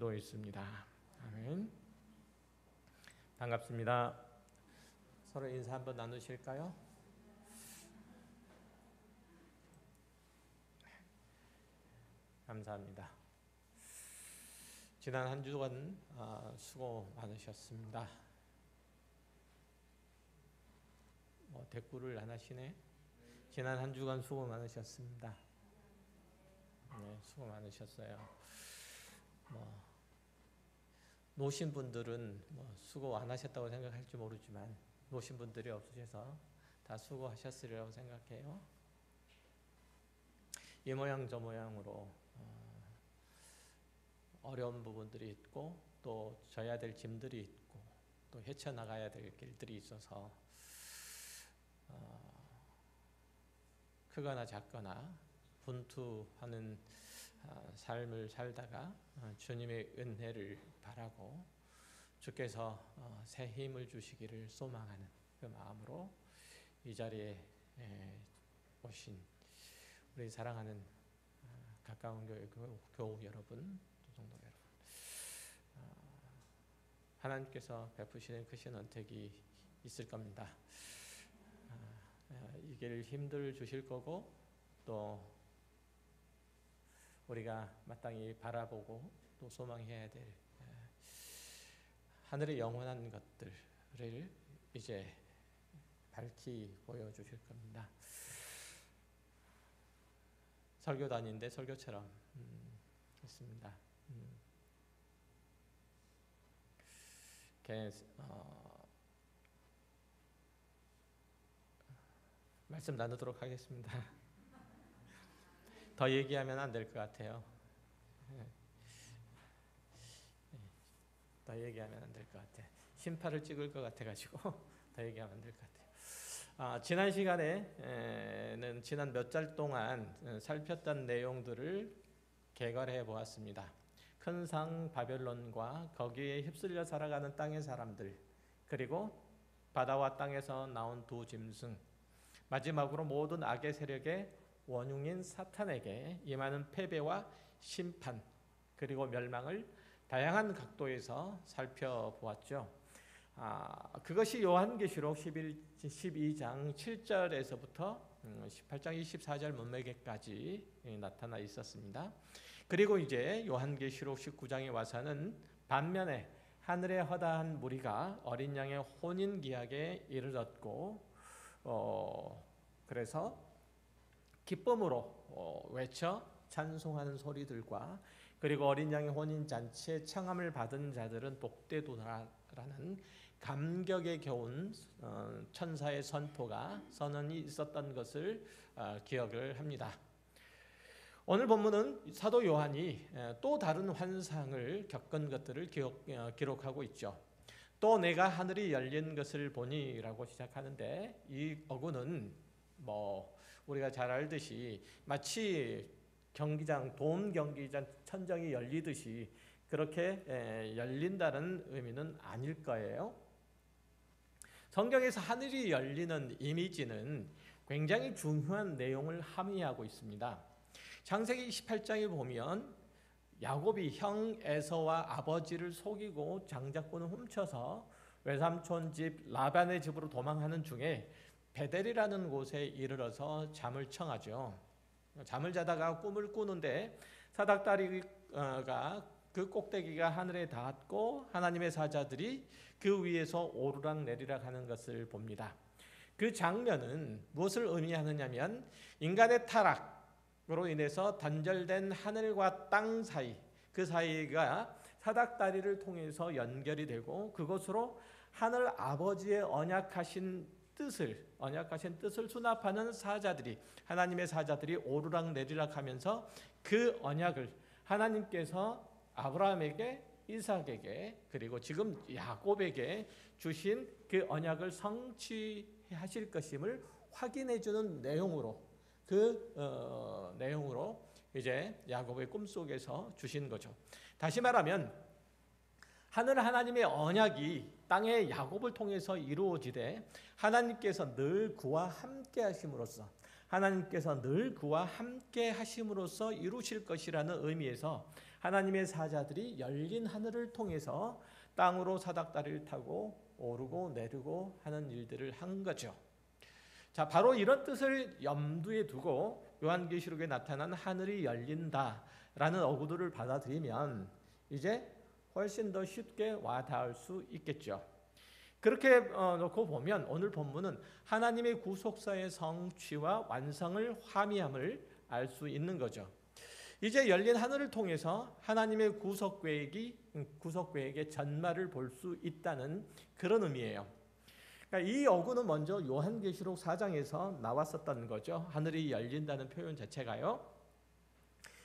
기도했습니다. 아멘. 반갑습니다. 서로 인사 한번 나누실까요? 감사합니다. 지난 한 주간 수고 많으셨습니다. 대꾸를 안 하시네. 지난 한 주간 수고 많으셨습니다. 네, 수고 많으셨어요. 노신 분들은 수고 안 하셨다고 생각할지 모르지만 노신 분들이 없으셔서 다 수고하셨으리라고 생각해요. 이 모양 저 모양으로 어려운 부분들이 있고 또 져야 될 짐들이 있고 또 헤쳐나가야 될 길들이 있어서 크거나 작거나 분투하는 삶을 살다가 주님의 은혜를 바라고 주께서 새 힘을 주시기를 소망하는 그 마음으로 이 자리에 오신 우리 사랑하는 가까운 교우 여러분, 성도 여러분, 하나님께서 베푸시는 크신 언택이 있을 겁니다. 이 길 힘들 주실 거고 또 우리가 마땅히 바라보고 또 소망해야 될 하늘의 영원한 것들을 이제 밝히 보여주실 겁니다. 설교도 아닌데 설교처럼 했습니다. 말씀 나누도록 하겠습니다. 더 얘기하면 안 될 것 같아요. 더 얘기하면 안 될 것 같아요. 심파를 찍을 것 같아가지고 더 얘기하면 안 될 것 같아요. 지난 시간에는 지난 몇 달 동안 살폈던 내용들을 개괄해 보았습니다. 큰 상 바벨론과 거기에 휩쓸려 살아가는 땅의 사람들, 그리고 바다와 땅에서 나온 두 짐승, 마지막으로 모든 악의 세력의 원흉인 사탄에게 임하는 패배와 심판 그리고 멸망을 다양한 각도에서 살펴보았죠. 그것이 요한계시록 12장 7절에서부터 18장 24절 문맥에까지 나타나 있었습니다. 그리고 이제 요한계시록 19장에 와서는 반면에 하늘의 허다한 무리가 어린 양의 혼인기약에 이르렀고 그래서 기쁨으로 외쳐 찬송하는 소리들과 그리고 어린 양의 혼인잔치에 청함을 받은 자들은 복되도다라는 감격에 겨운 천사의 선언이 있었던 것을 기억을 합니다. 오늘 본문은 사도 요한이 또 다른 환상을 겪은 것들을 기록하고 있죠. 또 내가 하늘이 열린 것을 보니라고 시작하는데 이 어구는 우리가 잘 알듯이 마치 돔 경기장 천정이 열리듯이 그렇게 열린다는 의미는 아닐 거예요. 성경에서 하늘이 열리는 이미지는 굉장히 중요한 내용을 함의하고 있습니다. 창세기 28장에 보면 야곱이 형 에서와 아버지를 속이고 장자권을 훔쳐서 외삼촌 집 라반의 집으로 도망하는 중에 베델이라는 곳에 이르러서 잠을 청하죠. 잠을 자다가 꿈을 꾸는데 사닥다리가 그 꼭대기가 하늘에 닿았고 하나님의 사자들이 그 위에서 오르락 내리락 하는 것을 봅니다. 그 장면은 무엇을 의미하느냐면 인간의 타락으로 인해서 단절된 하늘과 땅 사이, 그 사이가 사닥다리를 통해서 연결이 되고 그것으로 하늘 아버지의 언약하신 뜻을 수납하는 사자들이, 하나님의 사자들이 오르락 내리락 하면서 그 언약을 하나님께서 아브라함에게, 이삭에게, 그리고 지금 야곱에게 주신 그 언약을 성취하실 것임을 확인해 주는 내용으로, 내용으로 이제 야곱의 꿈속에서 주신 거죠. 다시 말하면 하늘 하나님의 언약이 땅의 야곱을 통해서 이루어지되 하나님께서 늘 그와 함께 하심으로써 이루실 것이라는 의미에서 하나님의 사자들이 열린 하늘을 통해서 땅으로 사닥다리를 타고 오르고 내리고 하는 일들을 한 거죠. 자, 바로 이런 뜻을 염두에 두고 요한계시록에 나타난 하늘이 열린다라는 어구들을 받아들이면 이제 훨씬 더 쉽게 와닿을 수 있겠죠. 그렇게 놓고 보면 오늘 본문은 하나님의 구속사의 성취와 완성을 화미함을 알 수 있는 거죠. 이제 열린 하늘을 통해서 하나님의 구속 계획의 전말을 볼 수 있다는 그런 의미예요. 그러니까 이 어구는 먼저 요한계시록 4장에서 나왔었던 거죠. 하늘이 열린다는 표현 자체가요.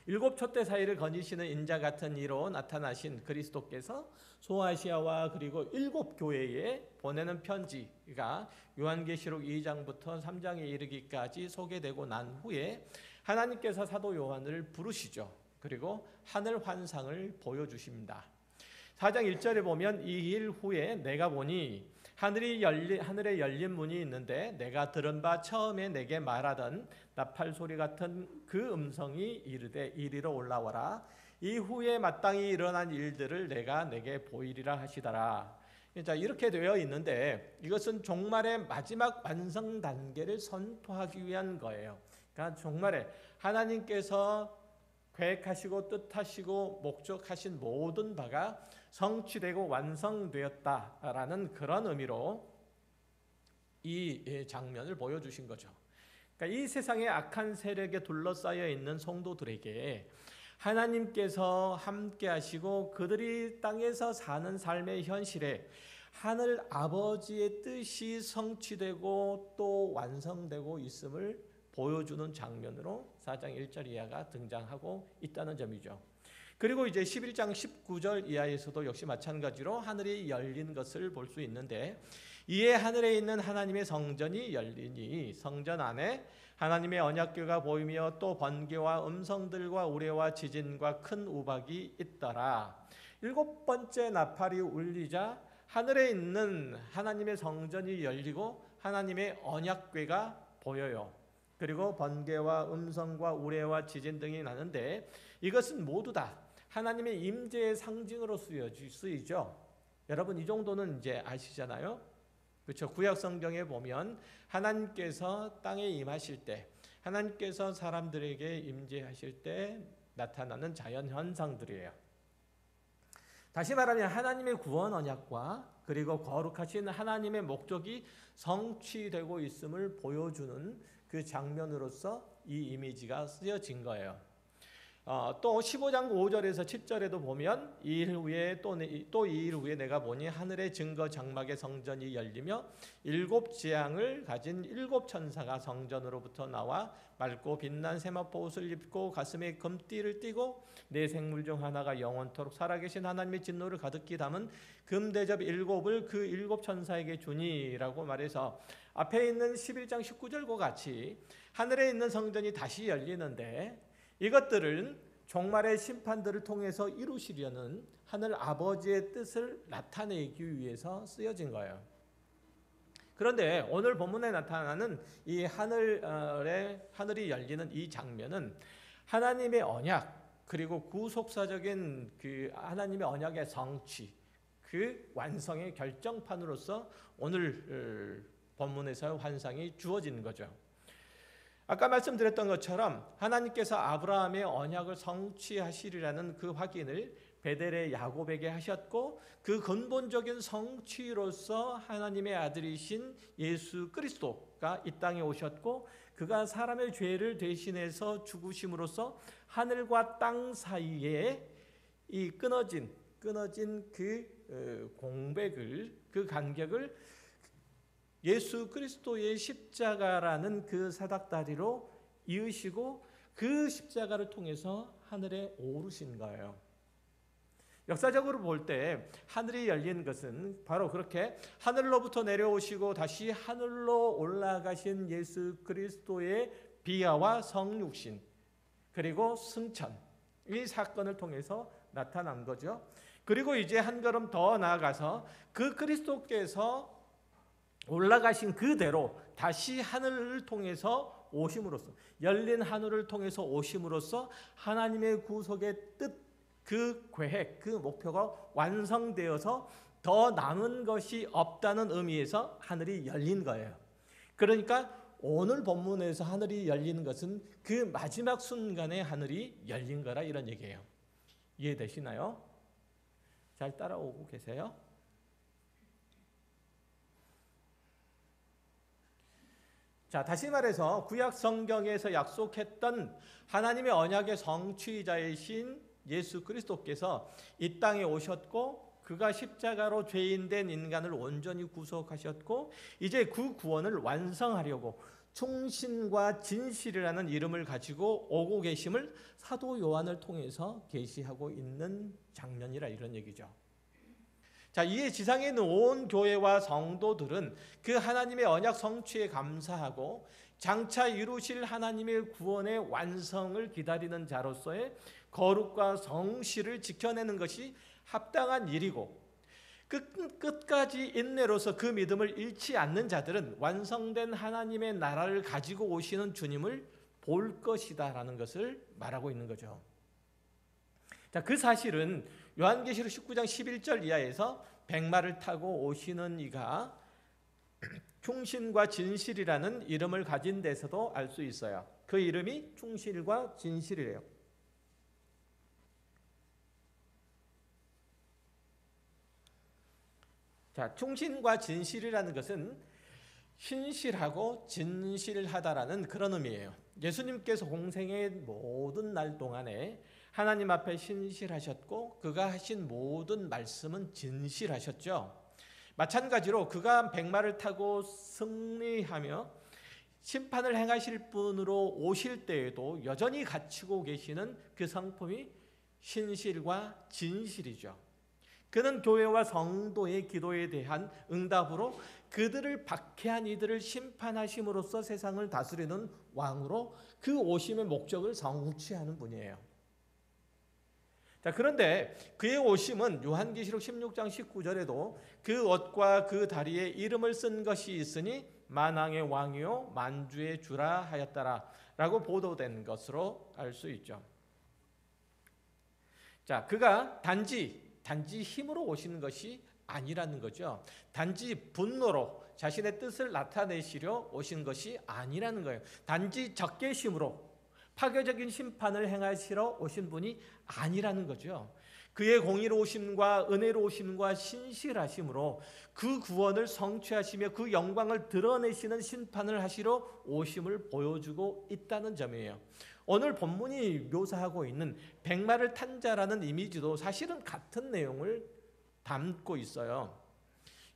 7 촛대 사이를 거니시는 인자 같은 이로 나타나신 그리스도께서 소아시아와 그리고 7 교회에 보내는 편지가 요한계시록 2장부터 3장에 이르기까지 소개되고 난 후에 하나님께서 사도 요한을 부르시죠. 그리고 하늘 환상을 보여주십니다. 4장 1절에 보면 이 일 후에 내가 보니 하늘에 열린 문이 있는데 내가 들은 바 처음에 내게 말하던 나팔 소리 같은 그 음성이 이르되 이리로 올라와라. 이후에 마땅히 일어난 일들을 내가 내게 보이리라 하시더라. 자, 이렇게 되어 있는데 이것은 종말의 마지막 완성 단계를 선포하기 위한 거예요. 그러니까 종말에 하나님께서 계획하시고 뜻하시고 목적하신 모든 바가 성취되고 완성되었다라는 그런 의미로 이 장면을 보여주신 거죠. 그러니까 이 세상의 악한 세력에 둘러싸여 있는 성도들에게 하나님께서 함께 하시고 그들이 땅에서 사는 삶의 현실에 하늘 아버지의 뜻이 성취되고 또 완성되고 있음을 보여주는 장면으로 4장 1절 이하가 등장하고 있다는 점이죠. 그리고 이제 11장 19절 이하에서도 역시 마찬가지로 하늘이 열린 것을 볼 수 있는데 이에 하늘에 있는 하나님의 성전이 열리니 성전 안에 하나님의 언약궤가 보이며 또 번개와 음성들과 우레와 지진과 큰 우박이 있더라. 7번째 나팔이 울리자 하늘에 있는 하나님의 성전이 열리고 하나님의 언약궤가 보여요. 그리고 번개와 음성과 우레와 지진 등이 나는데 이것은 모두 다 하나님의 임재의 상징으로 쓰이죠. 여러분 이 정도는 이제 아시잖아요. 그렇죠. 구약 성경에 보면 하나님께서 땅에 임하실 때, 하나님께서 사람들에게 임재하실 때 나타나는 자연 현상들이에요. 다시 말하면 하나님의 구원 언약과 그리고 거룩하신 하나님의 목적이 성취되고 있음을 보여주는 그 장면으로서 이 이미지가 쓰여진 거예요. 또 15장 5절에서 7절에도 보면 이 일 후에 또 이 일 후에 내가 보니 하늘의 증거 장막의 성전이 열리며 7 재앙을 가진 7 천사가 성전으로부터 나와 맑고 빛난 세마포 옷을 입고 가슴에 금띠를 띠고 네 생물 중 하나가 영원토록 살아계신 하나님의 진노를 가득히 담은 금대접 7을 그 7 천사에게 주니라고 말해서 앞에 있는 11장 19절과 같이 하늘에 있는 성전이 다시 열리는데 이것들은 종말의 심판들을 통해서 이루시려는 하늘 아버지의 뜻을 나타내기 위해서 쓰여진 거예요. 그런데 오늘 본문에 나타나는 이 하늘이 열리는 이 장면은 하나님의 언약 그리고 구속사적인 그 하나님의 언약의 성취 그 완성의 결정판으로서 오늘 본문에서 환상이 주어지는 거죠. 아까 말씀드렸던 것처럼 하나님께서 아브라함의 언약을 성취하시리라는 그 확인을 베델의 야곱에게 하셨고 그 근본적인 성취로서 하나님의 아들이신 예수 그리스도가 이 땅에 오셨고 그가 사람의 죄를 대신해서 죽으심으로써 하늘과 땅 사이에 이 끊어진 그 공백을 그 간격을 예수 그리스도의 십자가라는 그 사닥다리로 이으시고 그 십자가를 통해서 하늘에 오르신 거예요. 역사적으로 볼 때 하늘이 열린 것은 바로 그렇게 하늘로부터 내려오시고 다시 하늘로 올라가신 예수 그리스도의 비하와 성육신 그리고 승천 이 사건을 통해서 나타난 거죠. 그리고 이제 한 걸음 더 나아가서 그 그리스도께서 올라가신 그대로 다시 하늘을 통해서 오심으로써 열린 하늘을 통해서 오심으로써 하나님의 구속의 뜻 그 계획, 그 목표가 완성되어서 더 남은 것이 없다는 의미에서 하늘이 열린 거예요. 그러니까 오늘 본문에서 하늘이 열리는 것은 그 마지막 순간에 하늘이 열린 거라 이런 얘기예요. 이해되시나요? 잘 따라오고 계세요? 자, 다시 말해서 구약 성경에서 약속했던 하나님의 언약의 성취자이신 예수 그리스도께서 이 땅에 오셨고 그가 십자가로 죄인된 인간을 온전히 구속하셨고 이제 그 구원을 완성하려고 충신과 진실이라는 이름을 가지고 오고 계심을 사도 요한을 통해서 계시하고 있는 장면이라 이런 얘기죠. 자, 이에 지상에 있는 온 교회와 성도들은 그 하나님의 언약 성취에 감사하고 장차 이루실 하나님의 구원의 완성을 기다리는 자로서의 거룩과 성실을 지켜내는 것이 합당한 일이고 끝까지 인내로서 그 믿음을 잃지 않는 자들은 완성된 하나님의 나라를 가지고 오시는 주님을 볼 것이다라는 것을 말하고 있는 거죠. 자, 그 사실은 요한계시록 19장 11절 이하에서 백마를 타고 오시는 이가 충신과 진실이라는 이름을 가진 데서도 알 수 있어요. 그 이름이 충실과 진실이래요. 자, 충신과 진실이라는 것은 신실하고 진실하다라는 그런 의미예요. 예수님께서 공생의 모든 날 동안에 하나님 앞에 신실하셨고 그가 하신 모든 말씀은 진실하셨죠. 마찬가지로 그가 백마를 타고 승리하며 심판을 행하실 분으로 오실 때에도 여전히 갖추고 계시는 그 성품이 신실과 진실이죠. 그는 교회와 성도의 기도에 대한 응답으로 그들을 박해한 이들을 심판하심으로써 세상을 다스리는 왕으로 그 오심의 목적을 성취하는 분이에요. 자, 그런데 그의 오심은 요한계시록 16장 19절에도 그 옷과 그 다리에 이름을 쓴 것이 있으니 만왕의 왕이요 만주의 주라 하였더라 라고 보도된 것으로 알 수 있죠. 자, 그가 단지 힘으로 오시는 것이 아니라는 거죠. 단지 분노로 자신의 뜻을 나타내시려 오신 것이 아니라는 거예요. 단지 적개심으로 파괴적인 심판을 행하시러 오신 분이 아니라는 거죠. 그의 공의로우심과 은혜로우심과 신실하심으로 그 구원을 성취하시며 그 영광을 드러내시는 심판을 하시러 오심을 보여주고 있다는 점이에요. 오늘 본문이 묘사하고 있는 백마를 탄 자라는 이미지도 사실은 같은 내용을 담고 있어요.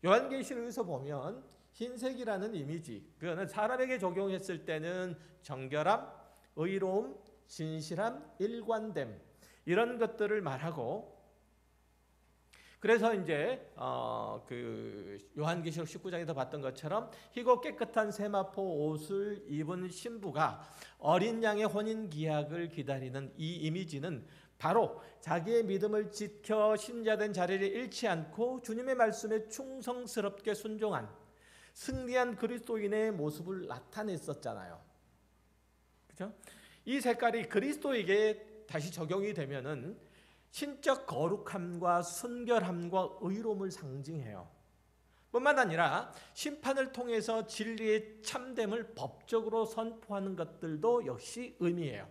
요한계시록에서 보면 흰색이라는 이미지, 그거는 사람에게 적용했을 때는 정결함, 의로움, 진실함, 일관됨 이런 것들을 말하고, 그래서 이제 그 요한계시록 19장에서 봤던 것처럼 희고 깨끗한 세마포 옷을 입은 신부가 어린 양의 혼인 기약을 기다리는 이 이미지는 바로 자기의 믿음을 지켜 신자된 자리를 잃지 않고 주님의 말씀에 충성스럽게 순종한 승리한 그리스도인의 모습을 나타냈었잖아요. 그렇죠? 이 색깔이 그리스도에게 다시 적용이 되면은 신적 거룩함과 순결함과 의로움을 상징해요. 뿐만 아니라 심판을 통해서 진리의 참됨을 법적으로 선포하는 것들도 역시 의미해요.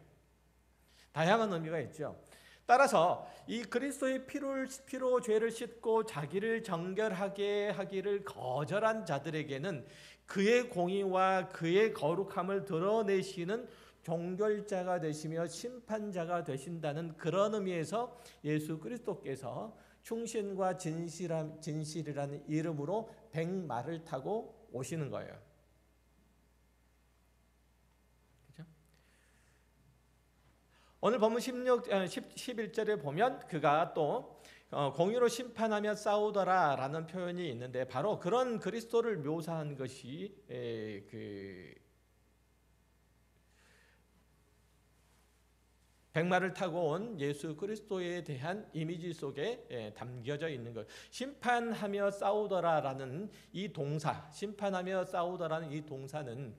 다양한 의미가 있죠. 따라서 이 그리스도의 피로 죄를 씻고 자기를 정결하게 하기를 거절한 자들에게는 그의 공의와 그의 거룩함을 드러내시는 종결자가 되시며 심판자가 되신다는 그런 의미에서 예수 그리스도께서 충신과 진실이라는 이름으로 백마를 타고 오시는 거예요. 그렇죠? 오늘 본문 11절에 보면 그가 또 공의로 심판하며 싸우더라 라는 표현이 있는데 바로 그런 그리스도를 묘사한 것이 백마를 타고 온 예수 그리스도에 대한 이미지 속에 담겨져 있는 것. 심판하며 싸우더라라는 이 동사, 심판하며 싸우더라는 이 동사는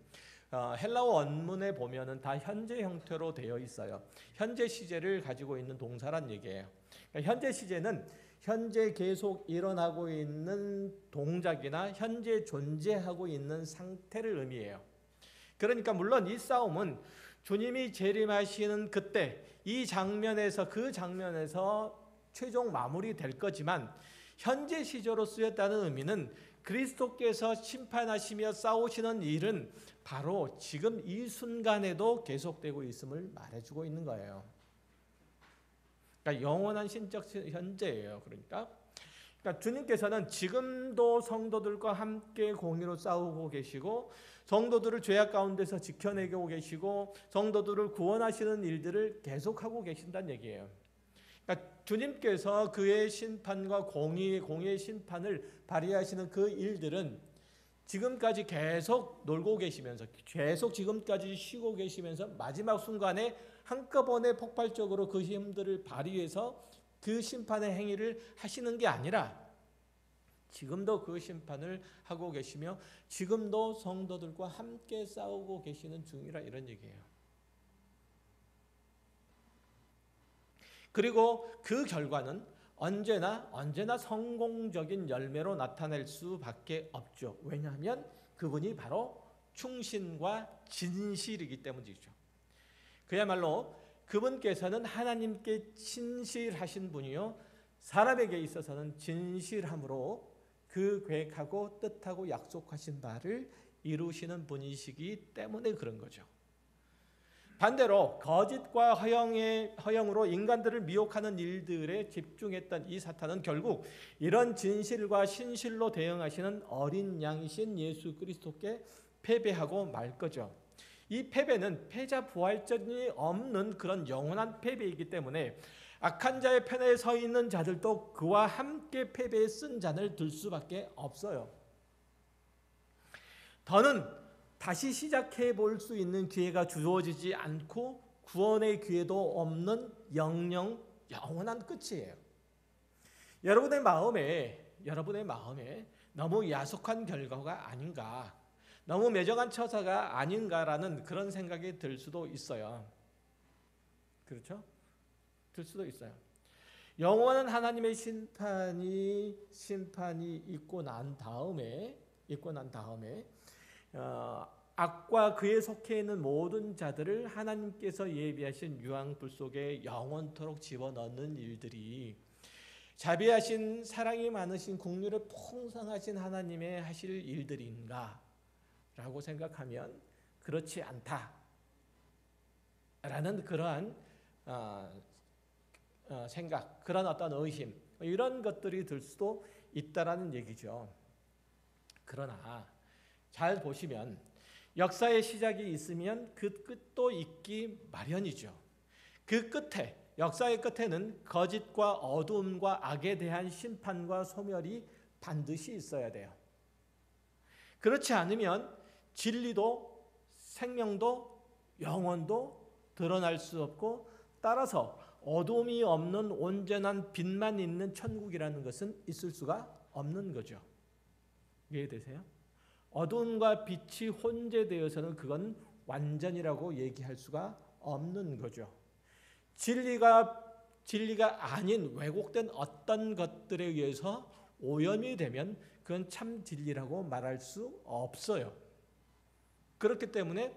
헬라어 원문에 보면은 다 현재 형태로 되어 있어요. 현재 시제를 가지고 있는 동사란 얘기예요. 그러니까 현재 시제는 현재 계속 일어나고 있는 동작이나 현재 존재하고 있는 상태를 의미해요. 그러니까 물론 이 싸움은 주님이 재림하시는 그때 이 장면에서 그 장면에서 최종 마무리될 거지만 현재 시제로 쓰였다는 의미는 그리스도께서 심판하시며 싸우시는 일은 바로 지금 이 순간에도 계속되고 있음을 말해주고 있는 거예요. 그러니까 영원한 신적 현재예요. 그러니까 주님께서는 지금도 성도들과 함께 공의로 싸우고 계시고 성도들을 죄악 가운데서 지켜내고 계시고 성도들을 구원하시는 일들을 계속하고 계신다는 얘기예요. 그러니까 주님께서 그의 심판과 공의의 심판을 발휘하시는 그 일들은 지금까지 계속 놀고 계시면서 계속 지금까지 쉬고 계시면서 마지막 순간에 한꺼번에 폭발적으로 그 힘들을 발휘해서 그 심판의 행위를 하시는 게 아니라 지금도 그 심판을 하고 계시며 지금도 성도들과 함께 싸우고 계시는 중이라 이런 얘기예요. 그리고 그 결과는 언제나 성공적인 열매로 나타낼 수밖에 없죠. 왜냐하면 그분이 바로 충신과 진실이기 때문이죠. 그야말로 그분께서는 하나님께 신실하신 분이요 사람에게 있어서는 진실함으로 그 계획하고 뜻하고 약속하신 바를 이루시는 분이시기 때문에 그런 거죠. 반대로 거짓과 허영으로 인간들을 미혹하는 일들에 집중했던 이 사탄은 결국 이런 진실과 신실로 대응하시는 어린 양이신 예수 그리스도께 패배하고 말 거죠. 이 패배는 패자 부활전이 없는 그런 영원한 패배이기 때문에 악한 자의 편에 서 있는 자들도 그와 함께 패배에 쓴 잔을 들 수밖에 없어요. 더는 다시 시작해 볼 수 있는 기회가 주어지지 않고 구원의 기회도 없는 영원한 끝이에요. 여러분의 마음에 너무 야속한 결과가 아닌가, 너무 매정한 처사가 아닌가라는 그런 생각이 들 수도 있어요. 그렇죠? 들 수도 있어요. 영원한 하나님의 심판이 있고 난 다음에 악과 그에 속해 있는 모든 자들을 하나님께서 예비하신 유황불 속에 영원토록 집어넣는 일들이 자비하신 사랑이 많으신 긍휼이 풍성하신 하나님의 하실 일들인가 라고 생각하면 그렇지 않다라는 그러한 생각, 그런 어떤 의심 이런 것들이 들 수도 있다라는 얘기죠. 그러나 잘 보시면 역사의 시작이 있으면 그 끝도 있기 마련이죠. 그 끝에 역사의 끝에는 거짓과 어두움과 악에 대한 심판과 소멸이 반드시 있어야 돼요. 그렇지 않으면 진리도 생명도 영원도 드러날 수 없고 따라서 어둠이 없는 온전한 빛만 있는 천국이라는 것은 있을 수가 없는 거죠. 이해되세요? 어둠과 빛이 혼재되어서는 그건 완전이라고 얘기할 수가 없는 거죠. 진리가 아닌 왜곡된 어떤 것들에 의해서 오염이 되면 그건 참 진리라고 말할 수 없어요. 그렇기 때문에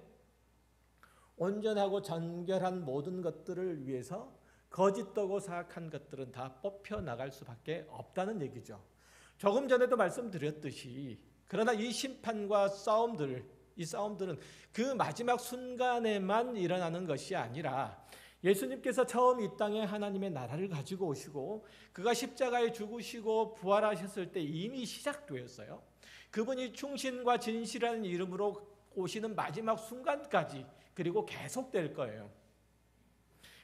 온전하고 정결한 모든 것들을 위해서 거짓되고 사악한 것들은 다 뽑혀나갈 수밖에 없다는 얘기죠. 조금 전에도 말씀드렸듯이 그러나 이 심판과 이 싸움들은 그 마지막 순간에만 일어나는 것이 아니라 예수님께서 처음 이 땅에 하나님의 나라를 가지고 오시고 그가 십자가에 죽으시고 부활하셨을 때 이미 시작되었어요. 그분이 충신과 진실이라는 이름으로 오시는 마지막 순간까지 그리고 계속될 거예요.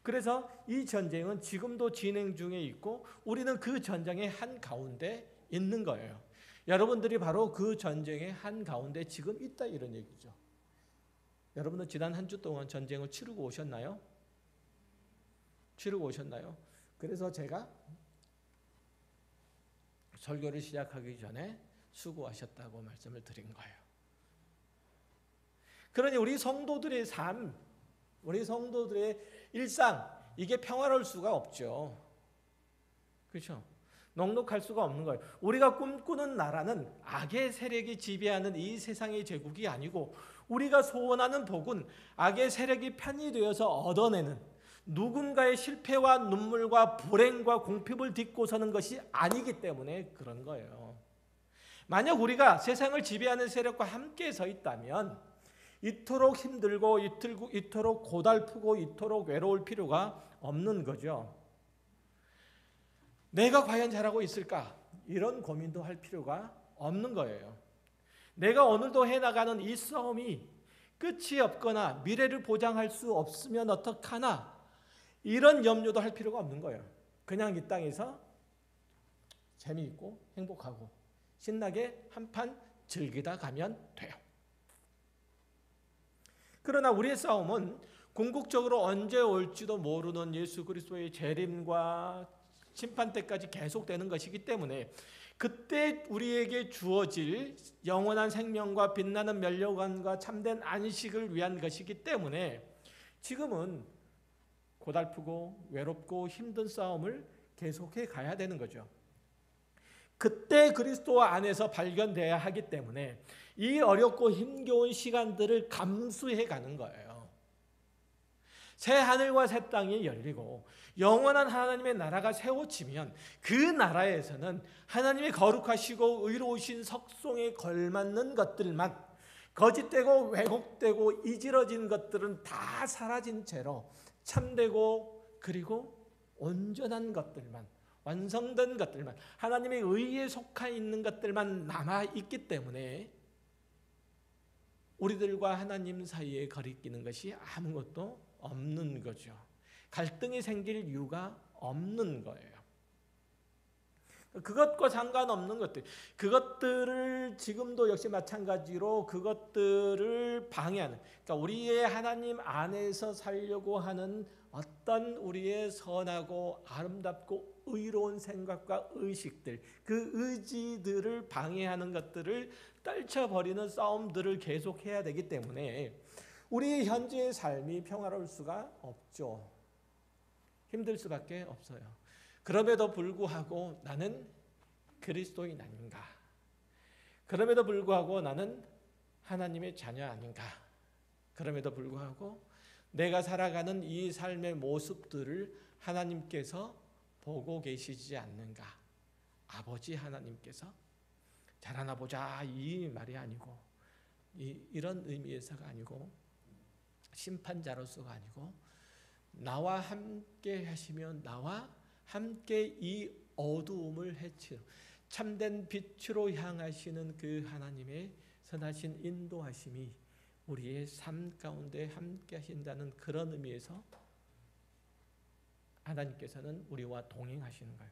그래서 이 전쟁은 지금도 진행 중에 있고 우리는 그 전쟁의 한가운데 있는 거예요. 여러분들이 바로 그 전쟁의 한가운데 지금 있다 이런 얘기죠. 여러분은 지난 한 주 동안 전쟁을 치르고 오셨나요? 그래서 제가 설교를 시작하기 전에 수고하셨다고 말씀을 드린 거예요. 그러니 우리 성도들의 삶, 우리 성도들의 일상 이게 평화로울 수가 없죠. 그렇죠? 넉넉할 수가 없는 거예요. 우리가 꿈꾸는 나라는 악의 세력이 지배하는 이 세상의 제국이 아니고, 우리가 소원하는 복은 악의 세력이 편이 되어서 얻어내는, 누군가의 실패와 눈물과 불행과 공핍을 딛고 서는 것이 아니기 때문에 그런 거예요. 만약 우리가 세상을 지배하는 세력과 함께 서 있다면 이토록 힘들고 이토록 고달프고 이토록 외로울 필요가 없는 거죠. 내가 과연 잘하고 있을까? 이런 고민도 할 필요가 없는 거예요. 내가 오늘도 해나가는 이 싸움이 끝이 없거나 미래를 보장할 수 없으면 어떡하나, 이런 염려도 할 필요가 없는 거예요. 그냥 이 땅에서 재미있고 행복하고 신나게 한판 즐기다 가면 돼요. 그러나 우리의 싸움은 궁극적으로 언제 올지도 모르는 예수 그리스도의 재림과 심판 때까지 계속되는 것이기 때문에, 그때 우리에게 주어질 영원한 생명과 빛나는 멸류관과 참된 안식을 위한 것이기 때문에 지금은 고달프고 외롭고 힘든 싸움을 계속해 가야 되는 거죠. 그때 그리스도 안에서 발견돼야 하기 때문에 이 어렵고 힘겨운 시간들을 감수해 가는 거예요. 새 하늘과 새 땅이 열리고 영원한 하나님의 나라가 세워지면 그 나라에서는 하나님의 거룩하시고 의로우신 석송에 걸맞는 것들만, 거짓되고 왜곡되고 이지러진 것들은 다 사라진 채로 참되고 그리고 온전한 것들만, 완성된 것들만, 하나님의 의에 속하 있는 것들만 남아있기 때문에 우리들과 하나님 사이에 거리끼는 것이 아무것도 없는 거죠. 갈등이 생길 이유가 없는 거예요. 그것과 상관없는 것들, 그것들을 지금도 역시 마찬가지로 그것들을 방해하는, 그러니까 우리의 하나님 안에서 살려고 하는 어떤 우리의 선하고 아름답고 의로운 생각과 의식들, 그 의지들을 방해하는 것들을 떨쳐버리는 싸움들을 계속해야 되기 때문에 우리 현재의 삶이 평화로울 수가 없죠. 힘들 수밖에 없어요. 그럼에도 불구하고 나는 그리스도인 아닌가? 그럼에도 불구하고 나는 하나님의 자녀 아닌가? 그럼에도 불구하고 내가 살아가는 이 삶의 모습들을 하나님께서 보고 계시지 않는가? 아버지 하나님께서 잘하나 보자 이 말이 아니고, 이런 의미에서가 아니고, 심판자로서가 아니고, 나와 함께 하시면 나와 함께 이 어두움을 해치는 참된 빛으로 향하시는 그 하나님의 선하신 인도하심이 우리의 삶 가운데 함께 하신다는 그런 의미에서 하나님께서는 우리와 동행하시는 거예요.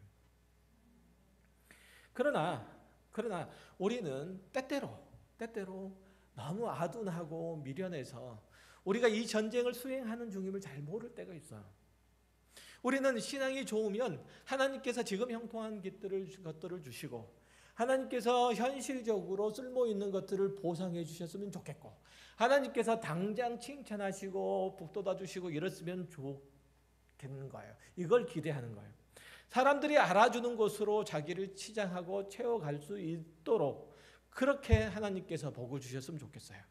그러나 우리는 때때로 너무 아둔하고 미련해서 우리가 이 전쟁을 수행하는 중임을 잘 모를 때가 있어요. 우리는 신앙이 좋으면 하나님께서 지금 형통한 것들을 주시고, 하나님께서 현실적으로 쓸모있는 것들을 보상해 주셨으면 좋겠고, 하나님께서 당장 칭찬하시고 북돋아 주시고 이랬으면 좋겠는 거예요. 이걸 기대하는 거예요. 사람들이 알아주는 것으로 자기를 치장하고 채워갈 수 있도록 그렇게 하나님께서 복을 주셨으면 좋겠어요.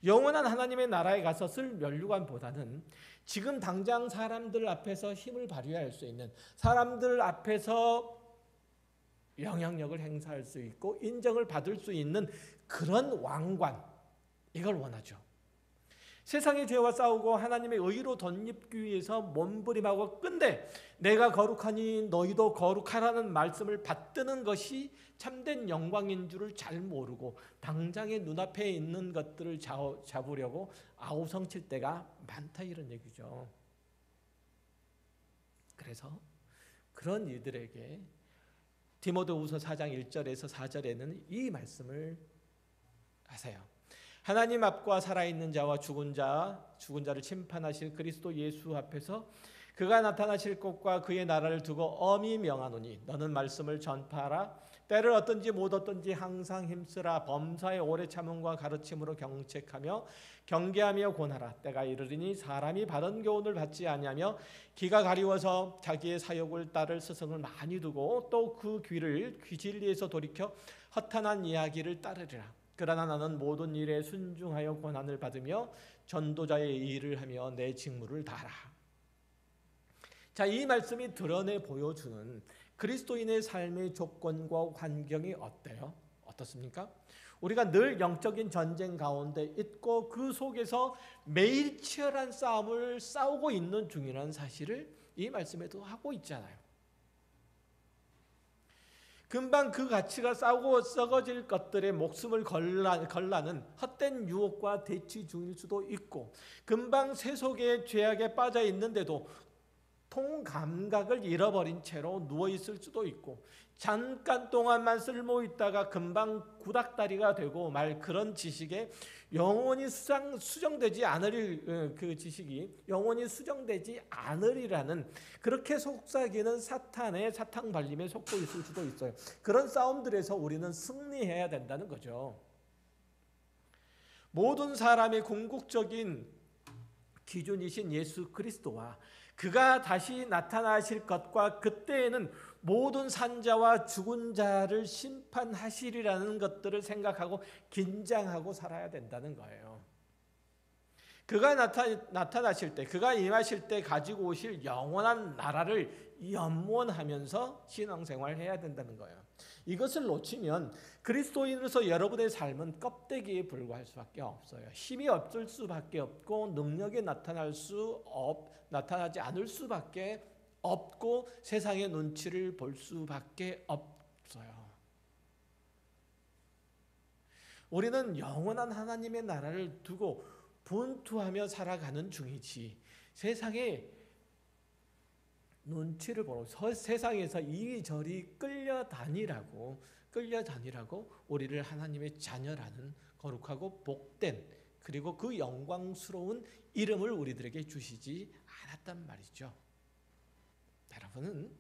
영원한 하나님의 나라에 가서 쓸 면류관보다는 지금 당장 사람들 앞에서 힘을 발휘할 수 있는, 사람들 앞에서 영향력을 행사할 수 있고 인정을 받을 수 있는 그런 왕관, 이걸 원하죠. 세상의 죄와 싸우고 하나님의 의로 덧입기 위해서 몸부림하고 끈데 내가 거룩하니 너희도 거룩하라는 말씀을 받드는 것이 참된 영광인 줄을 잘 모르고 당장의 눈앞에 있는 것들을 잡으려고 아우성칠 때가 많다, 이런 얘기죠. 그래서 그런 이들에게 디모데후서 4장 1절에서 4절에는 이 말씀을 하세요. 하나님 앞과 살아있는 자와 죽은 자를 심판하실 그리스도 예수 앞에서 그가 나타나실 곳과 그의 나라를 두고 엄히 명하노니 너는 말씀을 전파하라. 때를 얻든지 못 얻든지 항상 힘쓰라. 범사의 오래 참음과 가르침으로 경책하며 경계하며 권하라. 때가 이르리니 사람이 바른 교훈을 받지 아니하며 기가 가리워서 자기의 사욕을 따를 스승을 많이 두고 또 그 귀를 진리에서 돌이켜 허탄한 이야기를 따르리라. 그러나 나는 모든 일에 순종하여 고난을 받으며 전도자의 일을 하며 내 직무를 다하라. 자, 이 말씀이 드러내 보여주는 그리스도인의 삶의 조건과 환경이 어때요? 어떻습니까? 우리가 늘 영적인 전쟁 가운데 있고 그 속에서 매일 치열한 싸움을 싸우고 있는 중이라는 사실을 이 말씀에도 하고 있잖아요. 금방 그 가치가 싸우고 썩어질 것들에 목숨을 걸라는 헛된 유혹과 대치 중일 수도 있고, 금방 세속의 죄악에 빠져 있는데도 통감각을 잃어버린 채로 누워있을 수도 있고, 잠깐 동안만 쓸모 있다가 금방 구닥다리가 되고 말 그런 지식에 영원히 수정되지 않으리, 그 지식이 영원히 수정되지 않으리라는 그렇게 속삭이는 사탄의 사탕 발림에 속고 있을 수도 있어요. 그런 싸움들에서 우리는 승리해야 된다는 거죠. 모든 사람의 궁극적인 기준이신 예수 그리스도와 그가 다시 나타나실 것과 그때에는 모든 산자와 죽은 자를 심판하시리라는 것들을 생각하고 긴장하고 살아야 된다는 거예요. 그가 나타나실 때, 그가 임하실 때 가지고 오실 영원한 나라를 염원하면서 신앙생활을 해야 된다는 거예요. 이것을 놓치면 그리스도인으로서 여러분의 삶은 껍데기에 불과할 수밖에 없어요. 힘이 없을 수밖에 없고 능력이 나타나지 않을 수밖에 없고 세상의 눈치를 볼 수밖에 없어요. 우리는 영원한 하나님의 나라를 두고 분투하며 살아가는 중이지, 세상의 눈치를 보고 세상에서 이리저리 끌려다니라고 우리를 하나님의 자녀라는 거룩하고 복된 그리고 그 영광스러운 이름을 우리들에게 주시지 않았단 말이죠. 여러분은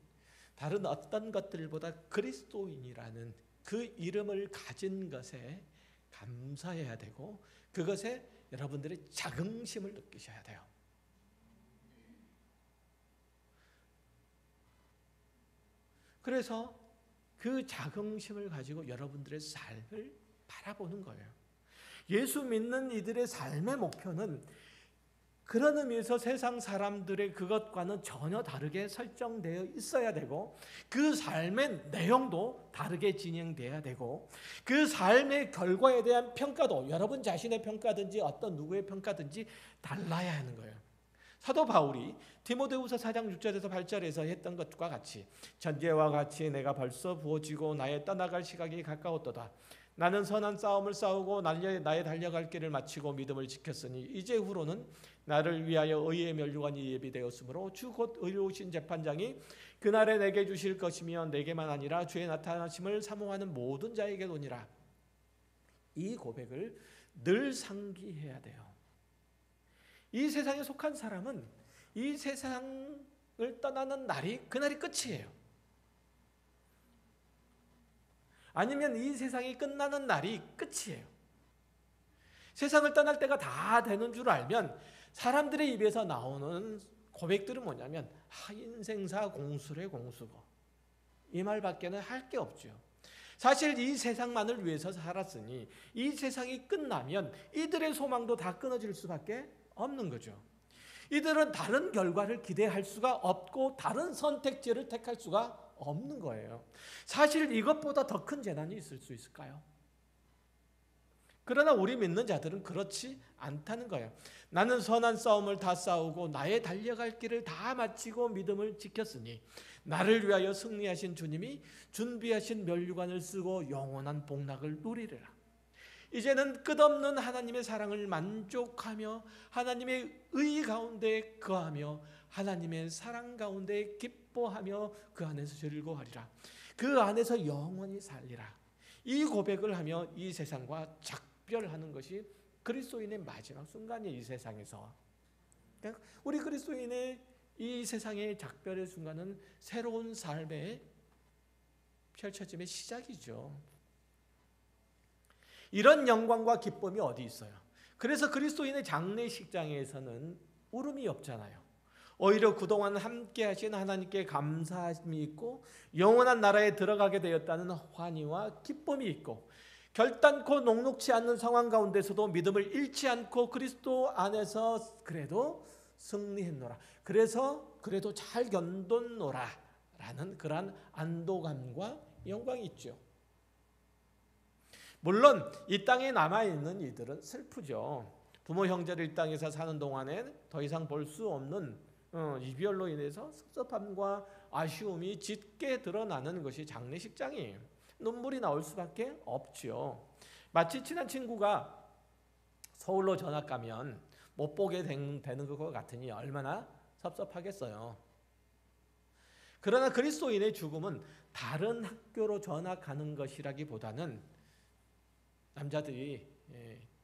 다른 어떤 것들보다 그리스도인이라는 그 이름을 가진 것에 감사해야 되고 그것에 여러분들의 자긍심을 느끼셔야 돼요. 그래서 그 자긍심을 가지고 여러분들의 삶을 바라보는 거예요. 예수 믿는 이들의 삶의 목표는 그런 의미에서 세상 사람들의 그것과는 전혀 다르게 설정되어 있어야 되고, 그 삶의 내용도 다르게 진행돼야 되고, 그 삶의 결과에 대한 평가도 여러분 자신의 평가든지 어떤 누구의 평가든지 달라야 하는 거예요. 사도 바울이 디모데후서 4장 6절에서 8절에서 했던 것과 같이 전제와 같이 내가 벌써 부어지고 나의 떠나갈 시각이 가까웠도다. 나는 선한 싸움을 싸우고 나의 달려갈 길을 마치고 믿음을 지켰으니 이제 후로는 나를 위하여 의의 면류관이 예비되었으므로 주 곧 의로우신 재판장이 그날에 내게 주실 것이며 내게만 아니라 주의 나타나심을 사모하는 모든 자에게도니라. 이 고백을 늘 상기해야 돼요. 이 세상에 속한 사람은 이 세상을 떠나는 날이 그날이 끝이에요. 아니면 이 세상이 끝나는 날이 끝이에요. 세상을 떠날 때가 다 되는 줄 알면 사람들의 입에서 나오는 고백들은 뭐냐면 인생사 공수래 공수고, 이 말밖에는 할 게 없죠. 사실 이 세상만을 위해서 살았으니 이 세상이 끝나면 이들의 소망도 다 끊어질 수밖에 없는 거죠. 이들은 다른 결과를 기대할 수가 없고 다른 선택지를 택할 수가 없는 거예요. 사실 이것보다 더 큰 재난이 있을 수 있을까요? 그러나 우리 믿는 자들은 그렇지 않다는 거예요. 나는 선한 싸움을 다 싸우고 나의 달려갈 길을 다 마치고 믿음을 지켰으니 나를 위하여 승리하신 주님이 준비하신 면류관을 쓰고 영원한 복락을 누리리라. 이제는 끝없는 하나님의 사랑을 만족하며 하나님의 의 가운데 거하며 하나님의 사랑 가운데 기뻐하며 그 안에서 즐거워하리라. 그 안에서 영원히 살리라. 이 고백을 하며 이 세상과 작별하는 것이 그리스도인의 마지막 순간이에요. 이 세상에서 우리 그리스도인의 이 세상의 작별의 순간은 새로운 삶의 펼쳐짐의 시작이죠. 이런 영광과 기쁨이 어디 있어요? 그래서 그리스도인의 장례식장에서는 울음이 없잖아요. 오히려 그동안 함께 하신 하나님께 감사함이 있고 영원한 나라에 들어가게 되었다는 환희와 기쁨이 있고 결단코 녹록지 않는 상황 가운데서도 믿음을 잃지 않고 그리스도 안에서 그래도 승리했노라. 그래서 그래도 잘 견뎠노라 라는 그러한 안도감과 영광이 있죠. 물론 이 땅에 남아있는 이들은 슬프죠. 부모 형제를 이 땅에서 사는 동안에 더 이상 볼 수 없는 이별로 인해서 섭섭함과 아쉬움이 짙게 드러나는 것이 장례식장이에요. 눈물이 나올 수밖에 없죠. 마치 친한 친구가 서울로 전학 가면 못 보게 되는 것 같으니 얼마나 섭섭하겠어요. 그러나 그리스도인의 죽음은 다른 학교로 전학가는 것이라기보다는 남자들이